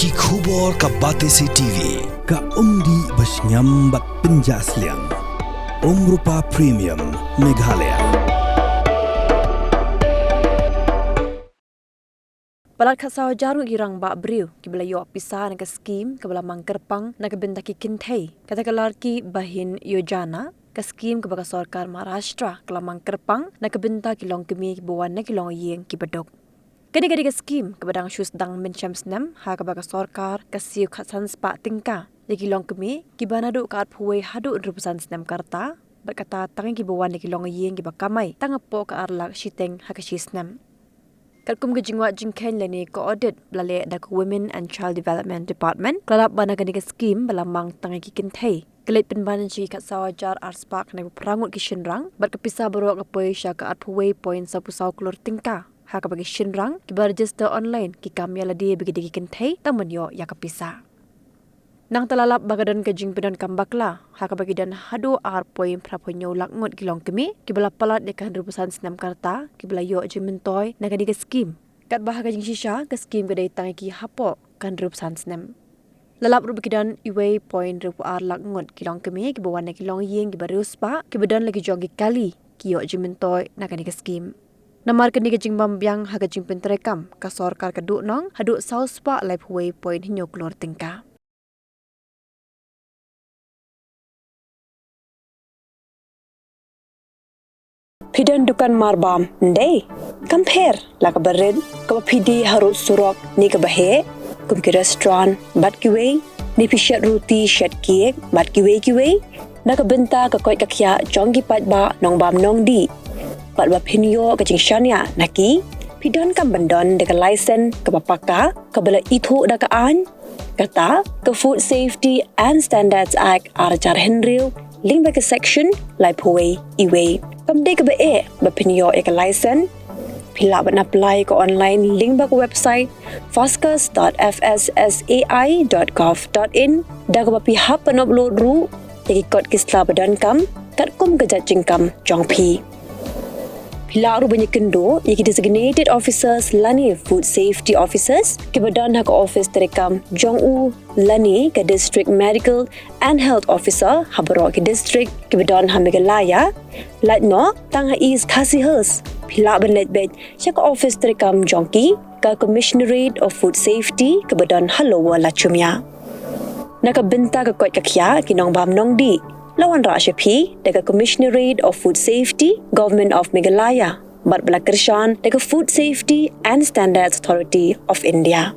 ki khubor ka Batesi TV ka umdi basnyam bat penjaslian Rupa Premium Meghalaya. Palat khasa Hajar girang ba briu ki belayo pisah na skim ke bela Mang na ke bentaki Kynthei kata kelarki bahin yojana ke skim ke baka sarkar Maharashtra ke Mang na ke benta kilong kemi ki bawan na kilong yeng ki bedok. Kadi-kadi ke skim ke badang syus dang mencam senam ha ke baka sarkar ke siu khatsan spa tingka ya kilong kemi ki banadu ka atpuwe hadu rupusan senam karta berkata tangi ki bawan na kilong yeng ki bakamai tangapo ke arlak shiteng ha ke shisnam. Kalkum ke jingwa jingken leni ko audit belale da Women and Child Development Department kelap bana gani ke skim bela Mang tangai ki Kynthei kelit penbanan ci kat sawajar arspak na perangut ki Shynrang bat kepisah baru ke poisha ke atpuwe point sapusau kelur tingka ha ke bagi Shynrang ki register online ki kamya ladi bagi ki Kynthei tamanyo ya kepisah. Nang talalap bagadan ke jingpedan kambakla ha ke bagi dan hadu point praponyo Ngut kilong kemi ki bela palat dekan rupusan senam karta ki bela yo jimentoy na ke skim kat bahaga jing shisha ke skim kedai tangi ki hapo kan rupusan senam lalap rubikidan iwe point rupu Ngut kilong kemi ki bawan na kilong yeng ki baru spa ki bedan lagi jogi kali ki yo jimentoy na ke skim namar kini ke jingbam biang ha ke jingpen terekam ka sarkar ke duk nong hadu saus spa live way point hinyo klor tingka. Pidan dukan marbam ndai compare la ka bared ka pidi harut surok ni ka bahe kum ki restaurant bat ki wei ni pishat roti shat kiek bat ki wei na ka benta ka koi ka khya jonggi pat ba nong bam nong di pat ba pinyo ka jing shania naki pidan kam bandon de ka license ka papaka ka bala ithu da ka an kata ka Food Safety and Standards Act arjar henril link ba ka section lai phuwei iwei Kamde ke be bapinyo ek license pila ban apply ko online link ba ko website foscas.fssai.gov.in da ko pi hap pan upload ru ki kod kisla badan kam kat kum ke jajing kam jongpi pila ru banyak kendo ki designated officers lani food safety officers ke badan hak office terekam jongu lani ke district medical and health officer habro ke district ke badan Meghalaya latno tang is khasihers pila benlet bed chak office terekam jongki ka commissionerate of food safety ke badan halowa lachumya naka benta ka kot kakya kinong bam nong di lawan rasyapi daga commissionerate of food safety government of Meghalaya bat belakershan daga food safety and standards authority of India.